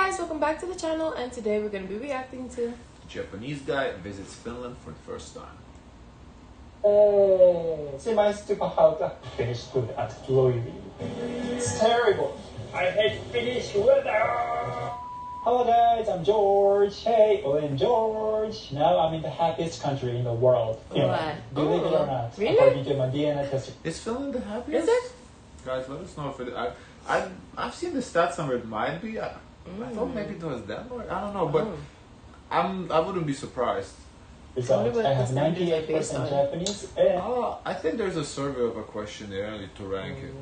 guys, welcome back to the channel, and today we're going to be reacting to Japanese guy visits Finland for the first time. See my stupid house Finnish food at Loivi. It's terrible. I hate Finnish weather. Hello guys, I'm George. Hey, I'm George. Now I'm in the happiest country in the world. Finland. Believe it or not. Really? According to my DNA test. Is Finland the happiest? Is it? Guys, let us know if it. I've seen the stats somewhere. It might be. I thought maybe it was Denmark. I don't know, but I wouldn't be surprised. Results. I have 98% Japanese and, I think there's a survey of a questionnaire to rank it.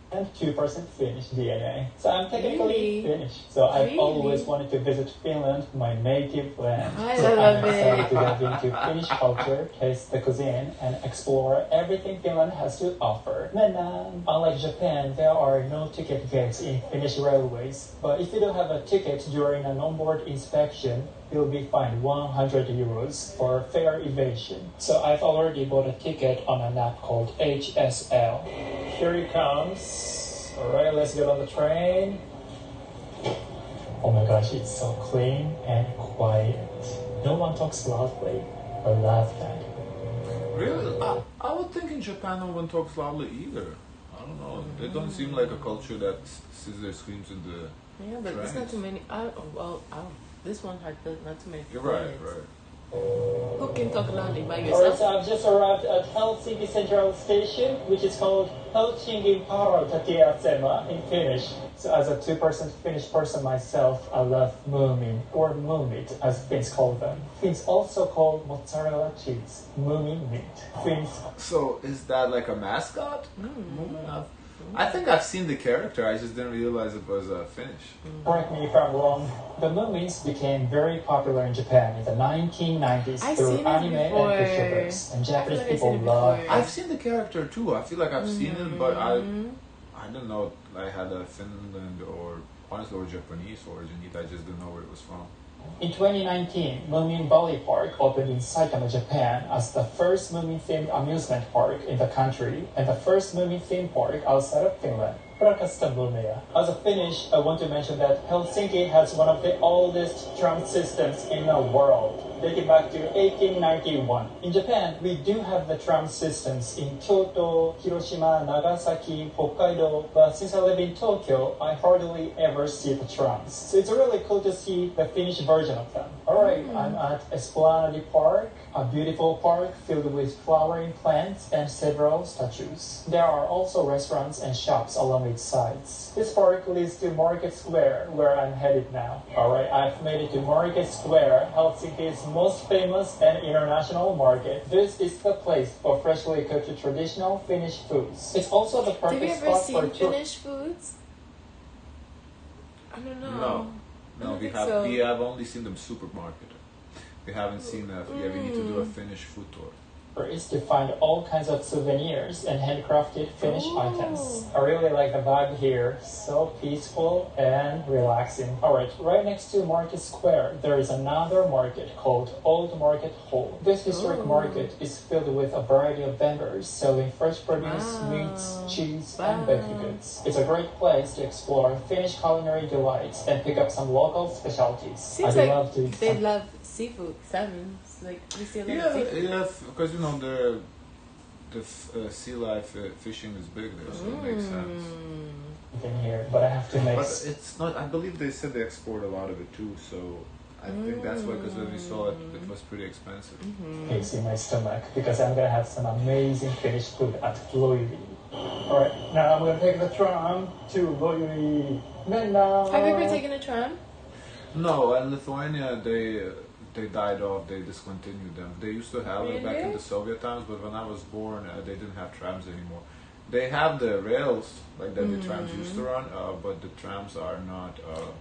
and 2% Finnish DNA. So I'm technically Really? Finnish. So I've Really? always wanted to visit Finland, my native land. I So love I'm excited it. to dive into Finnish culture, taste the cuisine, and explore everything Finland has to offer. Unlike Japan, there are no ticket gates in Finnish railways. But if you don't have a ticket during an onboard inspection, you'll be fined 100 euros for fare evasion. So I've already bought a ticket on an app called HSL. Here he comes. Alright, let's get on the train. Oh my gosh, it's so clean and quiet. No one talks loudly. I love that. Really? I would think in Japan no one talks loudly either. I don't know. They don't seem like a culture that sees their screams in the Yeah, but there's not too many. This one had not too many. You're right, right. Who can talk loudly by Alright, yourself? so I've just arrived at Helsinki Central Station, which is called Helsingin Parautatieasema in Finnish. So as a 2% Finnish person myself, I love moomin, or moomit, as Finns call them. Finns also call mozzarella cheese moomin meat. Finns. So is that like a mascot? I think I've seen the character. I just didn't realize it was Finnish. Correct me if I'm wrong. The moomins became very popular in Japan in the 1990s I've through seen it anime before. and picture books, and Japanese I've people seen it love. before. I've seen the character too. I feel like I've seen it, but I didn't know I had a Finland or honestly or Japanese origin. I just didn't know where it was from. In 2019, Moomin Valley Park opened in Saitama, Japan as the first Moomin-themed amusement park in the country and the first Moomin-themed park outside of Finland. Rakasta Mumia. As a Finnish, I want to mention that Helsinki has one of the oldest tram systems in the world, dating back to 1891. In Japan, we do have the tram systems in Kyoto, Hiroshima, Nagasaki, Hokkaido, but since I live in Tokyo, I hardly ever see the trams. So it's really cool to see the Finnish version of them. Alright, I'm at Esplanade Park, a beautiful park filled with flowering plants and several statues. There are also restaurants and shops along its sides. This park leads to Market Square, where I'm headed now. Alright, I've made it to Market Square, Helsinki's most famous and international market. This is the place for freshly cooked traditional Finnish foods. It's also the Have you perfect ever spot for seen Finnish foods? I don't know. No, I we think have so. we have only seen them supermarket. We haven't seen we need to do a Finnish food tour. is to find all kinds of souvenirs and handcrafted Finnish items. I really like the vibe here, so peaceful and relaxing. Alright, right next to Market Square, there is another market called Old Market Hall. This historic market is filled with a variety of vendors selling fresh produce, meats, cheese, and baked goods. It's a great place to explore Finnish culinary delights and pick up some local specialties. Seems I'd like love to eat they some. love seafood, salmon. Like we see a lot of seafood. Yeah, because you know the sea life fishing is big there, so it makes sense. In here, but I have to make. But it's not. I believe they said they export a lot of it too, so I think that's why. Because when we saw it, it was pretty expensive. It's in my stomach because I'm gonna have some amazing Finnish food at Loivi. Alright, now I'm gonna take the tram to Loivi. Have you ever taken a tram? No, in Lithuania they died off. They discontinued them. They used to have it back in the Soviet times, but when I was born, they didn't have trams anymore. They have the rails like that the trams used to run, but the trams are not.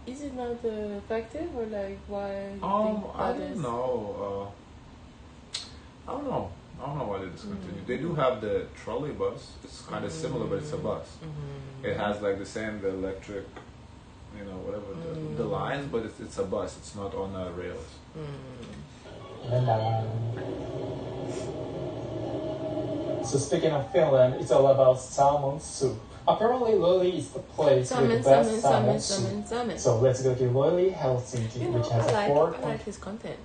Is it not effective, or like why? I don't know. I don't know. I don't know why they discontinued. They do have the trolley bus. It's kind of similar, but it's a bus. It has like the same the electric, you know, whatever the lines, but it's a bus. It's not on rails. So speaking of Finland, it's all about salmon soup. Apparently, Loli is the place with the best salmon soup. So let's go to Loli, Helsinki, which has I a 4. I like his content.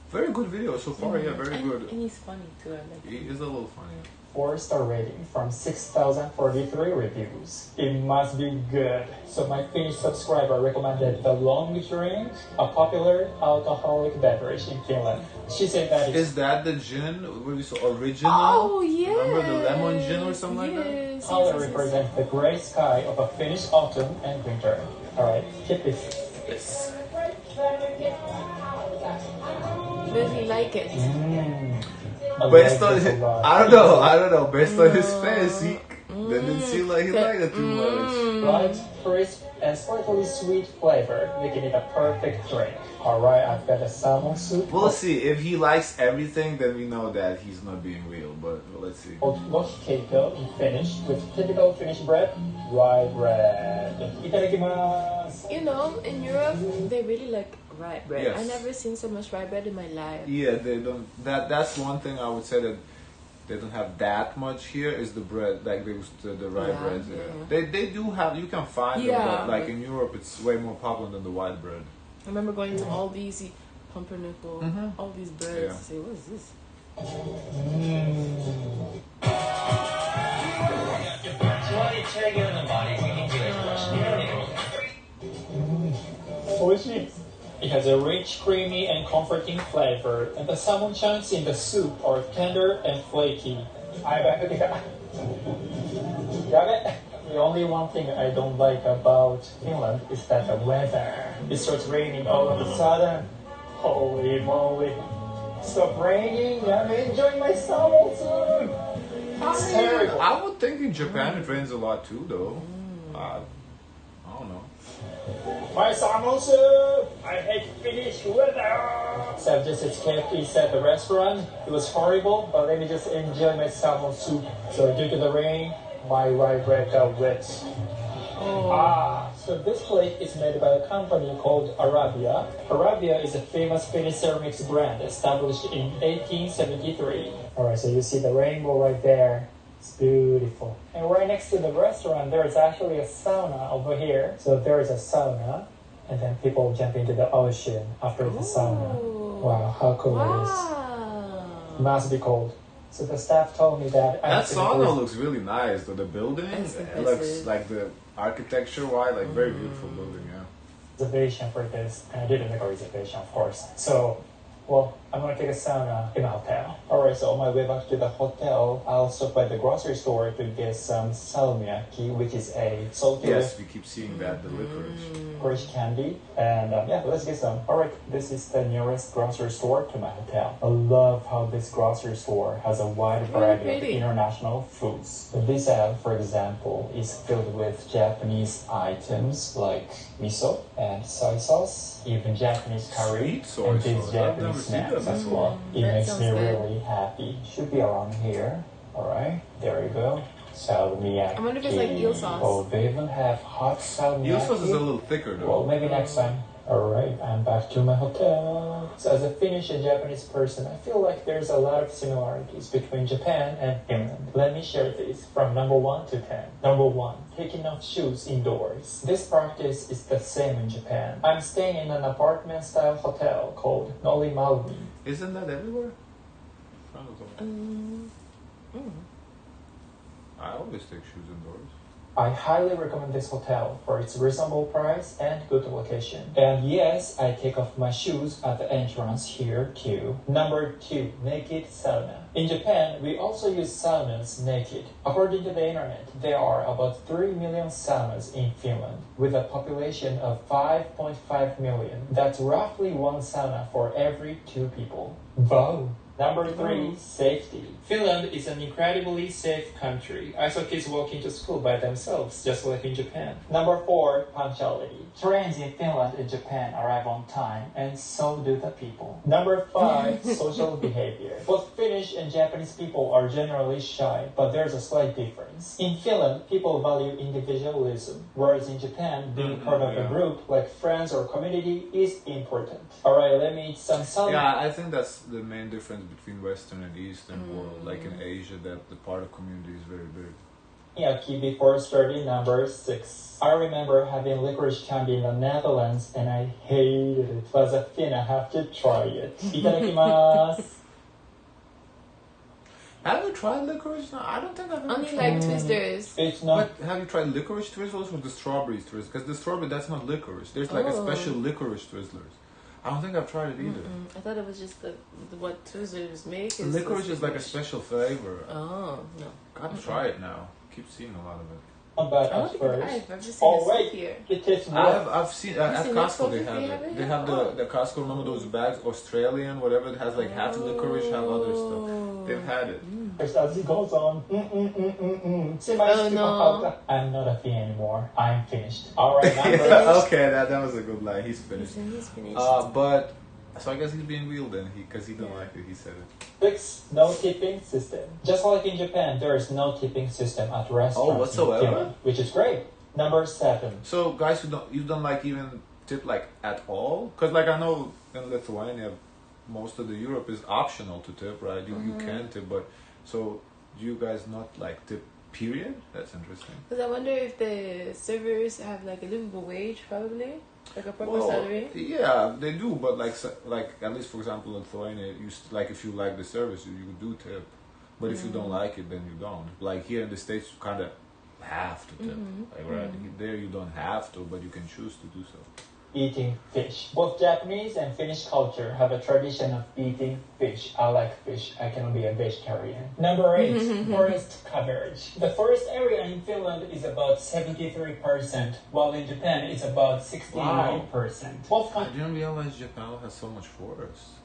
Very good video so far. Yeah, very good. And he's funny too. I like He is a little funny. 4-star rating from 6,043 reviews. It must be good. So my Finnish subscriber recommended the long drink, a popular alcoholic beverage in Finland. She said that Is that the gin? What is original? Oh yeah. Remember the lemon gin or something like that? color represents the gray sky of a Finnish autumn and winter. All right, keep this. Yes. Really like it. Based on his, I don't know. Based on his face, he didn't seem like he liked it too much. Light, crisp, and slightly sweet flavor, making it a perfect drink. All right, I've got a salmon soup. We'll see. If he likes everything, then we know that he's not being real. But let's see. Keiko in Finnish with typical Finnish bread, rye bread. Itadakimasu. You know, in Europe, they really like rye bread. Yes. I never seen so much rye bread in my life. Yeah, they don't. That's one thing I would say that they don't have that much here. Is the bread like they used to, the rye breads? Yeah. They do have. You can find them, but like in Europe, it's way more popular than the white bread. I remember going to all these pumpernickel, all these breads. Yeah. Say, what is this? It has a rich, creamy, and comforting flavor, and the salmon chunks in the soup are tender and flaky. The only one thing I don't like about Finland is that the weather. It starts raining all of a sudden. Holy moly. Stop raining, I'm enjoying my salmon soup. It's terrible. I would think in Japan it rains a lot too, though. I don't know. My salmon soup! I hate Finnish weather! So I've just escaped at the restaurant. It was horrible, but let me just enjoy my salmon soup. So due to the rain, my rye bread got wet. So this plate is made by a company called Arabia. Arabia is a famous Finnish ceramics brand established in 1873. Alright, so you see the rainbow right there. It's beautiful. And right next to the restaurant, there is actually a sauna over here. So there is a sauna, and then people jump into the ocean after the sauna. Wow, how cool it is. Must be cold. So the staff told me that... That sauna looks really nice, though. The building, it looks like the architecture-wise, like very beautiful building, yeah. Reservation for this, and I didn't make a reservation, of course. So, well, I'm gonna take a sauna in a hotel. Alright, so on my way back to the hotel, I'll stop by the grocery store to get some salmiakki, which is a salty... Yes, we keep seeing that, the licorice candy. And yeah, let's get some. Alright, this is the nearest grocery store to my hotel. I love how this grocery store has a wide variety of international foods. This aisle, for example, is filled with Japanese items like miso and soy sauce, even Japanese curry, and these Japanese snacks as well. It makes me really happy. Should be around here. Alright, there you go. Salmiakki. I wonder if it's like eel sauce. Oh, they even have hot salmiakki. Eel sauce is a little thicker though. Well, maybe next time. Alright, I'm back to my hotel. So as a Finnish and Japanese person, I feel like there's a lot of similarities between Japan and Finland. Let me share these from number 1 to 10. Number 1, taking off shoes indoors. This practice is the same in Japan. I'm staying in an apartment-style hotel called Noli Malmi. Isn't that everywhere? I always take shoes indoors. I highly recommend this hotel for its reasonable price and good location. And yes, I take off my shoes at the entrance here too. Number 2, naked sauna. In Japan, we also use saunas naked. According to the internet, there are about 3 million saunas in Finland, with a population of 5.5 million. That's roughly 1 sauna for every 2 people. Wow! Number 3, safety. Finland is an incredibly safe country. I saw kids walking to school by themselves, just like in Japan. Number 4, punctuality. Trains in Finland and Japan arrive on time, and so do the people. Number 5, social behavior. Both Finnish and Japanese people are generally shy, but there's a slight difference. In Finland, people value individualism, whereas in Japan, being part of a group, like friends or community, is important. Alright, let me eat some salmon. Yeah, I think that's the main difference between Western and Eastern world. Like in Asia, that the part of community is very big. Yaki before starting number 6. I remember having licorice candy in the Netherlands and I hated it. As a Finn, I have to try it. Itadakimasu. Have you tried licorice? No, I don't think I've ever Only tried. like Twizzlers. It's not. But have you tried licorice Twizzlers or the strawberry Twizzlers? Because the strawberry, that's not licorice. There's like a special licorice Twizzlers. I don't think I've tried it either. I thought it was just what Twizzlers make. Licorice is like a special flavor. Oh, no. Gotta try it now. Keep seeing a lot of it. Not bad I don't at think first. I've just seen Oh, wait. here. It tastes more. I've seen at seen Costco it? they have Have it. it? They have the Costco. Remember those bags, Australian, whatever. It has like half licorice, half other stuff. They've had it. As it goes on. See my Oh, no. I'm not a fan anymore. I'm finished. Alright, number Okay, that was a good line. He's finished. He's finished. But so I guess he's being real then, because he didn't like it. He said it. 6. No tipping system. Just like in Japan, there is no tipping system at restaurants whatsoever? in Finland, which is great. Number 7. So guys, you don't like even tip like at all? Because like I know in Lithuania, most of the Europe is optional to tip, right? You can tip, but so do you guys not like tip? Period. That's interesting. Because I wonder if the servers have like a livable wage, probably. Like a proper salary? Yeah, they do, but like at least for example in Lithuania, like if you like the service, you do tip, but if you don't like it, then you don't. Like here in the States, you kind of have to tip. Like right there, you don't have to, but you can choose to do so. Eating fish. Both Japanese and Finnish culture have a tradition of eating fish. I like fish. I cannot be a vegetarian. Number 8. Forest coverage. The forest area in Finland is about 73%, while in Japan it's about 69%. Both I didn't realize Japan has so much forest.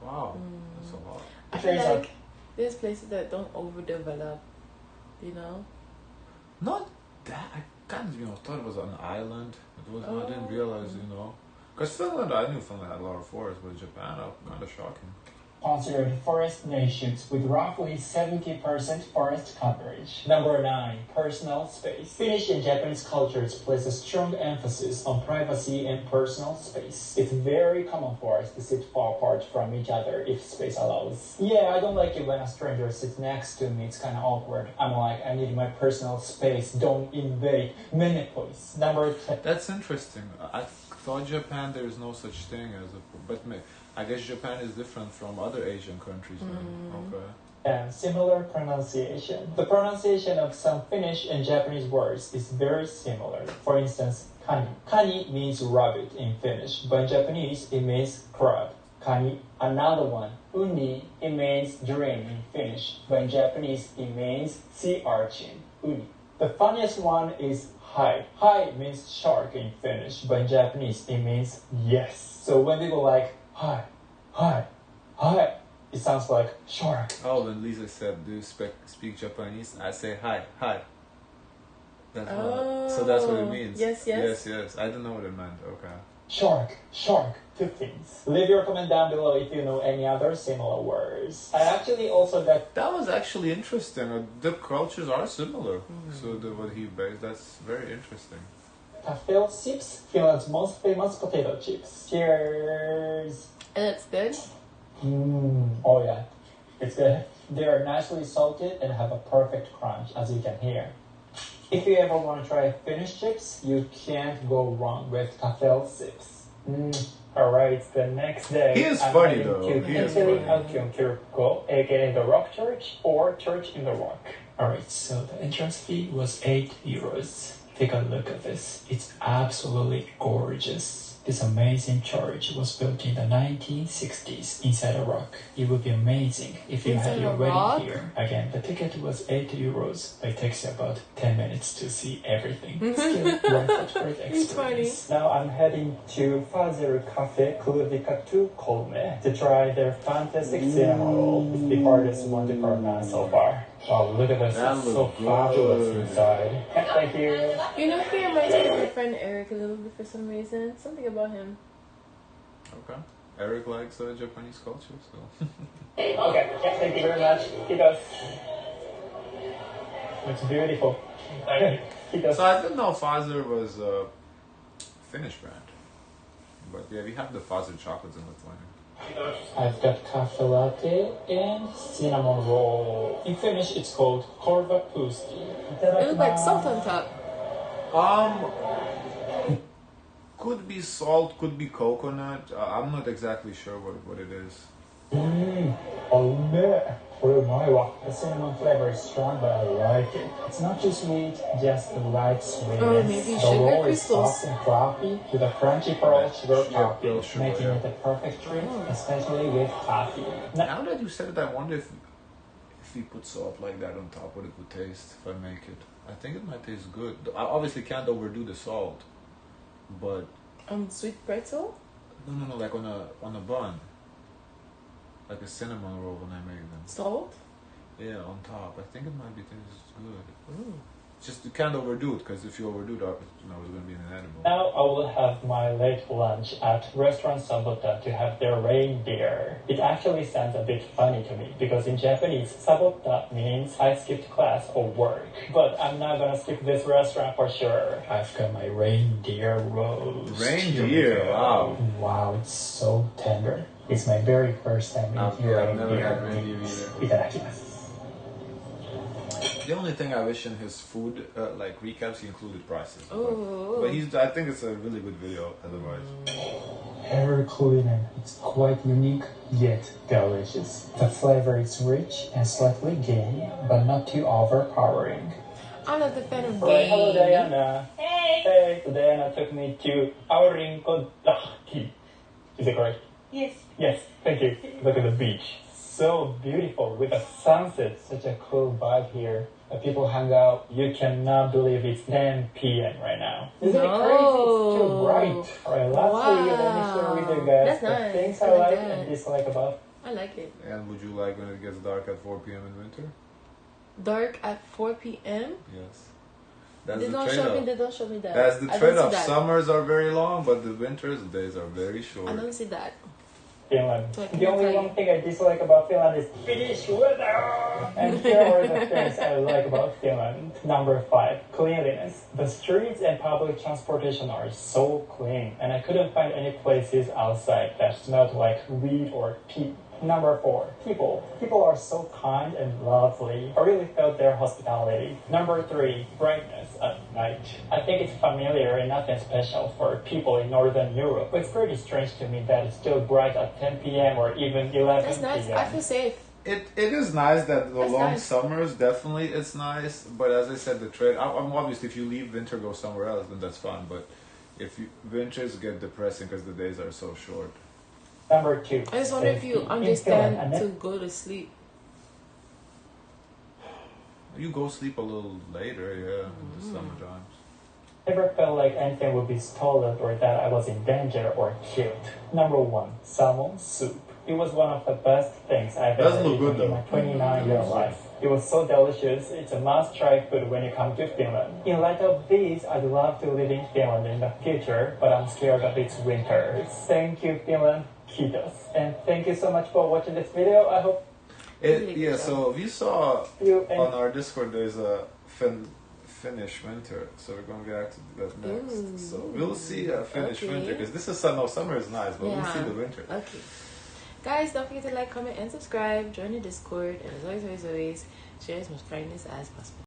Wow, that's a lot. I feel like there's places that don't overdevelop, you know? Not that. I kind of thought it was an island. It was. I didn't realize, because Finland, I knew Finland had a lot of forests, but Japan, kind of shocking. Considered forest nations with roughly 70% forest coverage. Number 9. Personal space. Finnish and Japanese cultures place a strong emphasis on privacy and personal space. It's very common for us to sit far apart from each other if space allows. Yeah, I don't like it when a stranger sits next to me. It's kind of awkward. I'm like, I need my personal space. Don't invade. Menopause. Number 10. That's interesting. I thought Japan there is no such thing as but I guess Japan is different from other Asian countries. Okay. And similar pronunciation. The pronunciation of some Finnish and Japanese words is very similar. For instance, kani. Kani means rabbit in Finnish, but in Japanese it means crab. Kani. Another one, uni, it means dream in Finnish, but in Japanese it means sea urchin. Uni. The funniest one is hai. Hai means shark in Finnish, but in Japanese it means yes. So when people like hi, hi, hi, it sounds like shark. Oh, when Lisa said, do you speak Japanese? I say hi, hi. That's so that's what it means. Yes. I didn't know what it meant. Okay. Shark, 2 things. Leave your comment down below if you know any other similar words. I actually also got... That was actually interesting. The cultures are similar. So what he based, that's very interesting. Taffel chips, Finland's most famous potato chips. Cheers! And it's good? Oh yeah, it's good. They are nicely salted and have a perfect crunch, as you can hear. If you ever want to try Finnish chips, you can't go wrong with Taffel chips. Alright, the next day. He is I'm funny heading though. to He is funny. Kirkko, aka the Rock Church or Church in the Rock. Alright, so the entrance fee was €8. Take a look at this. It's absolutely gorgeous. This amazing church was built in the 1960s inside a rock. It would be amazing if you had your wedding here. Again, the ticket was €8, but it takes you about 10 minutes to see everything. Still worth it for the experience. Now I'm heading to Fazer Cafe Kluvika 2 Kolme to try their fantastic cinnamon roll. It's the hardest one to pronounce so far. Oh, look at this. It's so fabulous inside. Thank you. You know, he reminds me of my friend Eric a little bit for some reason. Something about him. Okay. Eric likes Japanese culture, so. Okay, yeah, thank you very much. He does. It's beautiful. He does. So I didn't know Fazer was a Finnish brand. But yeah, we have the Fazer chocolates in Lithuania. I've got cafe latte and cinnamon roll. In Finnish, it's called korvapuusti. It looks like salt on top. Could be salt, could be coconut. I'm not exactly sure what it is. The cinnamon flavor is strong, but I like it. It's not too sweet, just the right sweetness. Oh, maybe the sugar roll is crystals. soft and fluffy with a crunchy pearl sugar Yeah, topping, pearl sugar, making yeah. it a perfect treat, especially with coffee. Now that you said it, I wonder if we put salt like that on top, what it would taste if I make it. I think it might taste good. I obviously can't overdo the salt, but Sweet pretzel? no, like on a bun, like a cinnamon roll when I make them. Salt? Yeah, on top. I think it might be taste good. Just you can't overdo it, because if you overdo it, it's going to be inedible. Now I will have my late lunch at restaurant Sabota to have their reindeer. It actually sounds a bit funny to me because in Japanese, Sabota means I skipped class or work. But I'm not gonna skip this restaurant for sure. I've got my reindeer roast. Reindeer, wow. Wow, it's so tender. It's my very first time eating reindeer. I've never had reindeer either. Itadakimasu. The only thing I wish in his food like recaps he included prices. Oh. But I think it's a really good video otherwise. Very clean and it's quite unique yet delicious. The flavor is rich and slightly gamey, but not too overpowering. I'm not a fan of Right, hello game. Diana. Hey, so Diana took me to Aurinkodaki. Is it correct? Yes. Yes, thank you. Look at the beach. So beautiful with the sunset. Such a cool vibe here. The people hang out. You cannot believe it's 10 p.m. right now. Isn't it crazy? It's too bright. Alright, lastly, let me share with you guys That's the nice. things I I like like that. and dislike about. I like it. And would you like when it gets dark at 4 p.m. in winter? Dark at 4 p.m. Yes. That's They the don't show me. trade-off. They don't show me that. That's the I don't trade-off. see that. Summers are very long, but the winters days are very short. I don't see that. Finland. So I The can only tell one you. thing I dislike about Finland is Finnish weather. And here are the things I like about Finland. Number 5, cleanliness. The streets and public transportation are so clean, and I couldn't find any places outside that smelled like weed or pee. Number 4, people. People are so kind and lovely. I really felt their hospitality. Number 3, brightness at night. I think it's familiar and nothing special for people in Northern Europe. But it's pretty strange to me that it's still bright at 10 p.m. or even 11 That's nice. p.m. I feel safe. It is nice that the That's long nice. summers, definitely it's nice. But as I said, the trade. I'm obviously, if you leave winter, go somewhere else, then that's fine. But if you winters get depressing because the days are so short. Number 2. I just wonder if you safety. In understand Finland, to go to sleep. You go sleep a little later, yeah, in the summer times. Never felt like anything would be stolen or that I was in danger or killed. Number 1, salmon soup. It was one of the best things I've Doesn't ever look good, eaten in my 29-year life. It was so delicious. It's a must-try food when you come to Finland. In light of this, I'd love to live in Finland in the future, but I'm scared of its winter. Thank you, Finland. Kiitos. And thank you so much for watching this video. I hope So if you saw you on our Discord, there's a Finnish winter, so we're gonna get to that next. Ooh. So we'll see a Finnish Okay. winter, because this is summer is nice, but we'll see the winter. Okay. Guys, don't forget to like, comment, and subscribe. Join the Discord. And as always, share as much kindness as possible.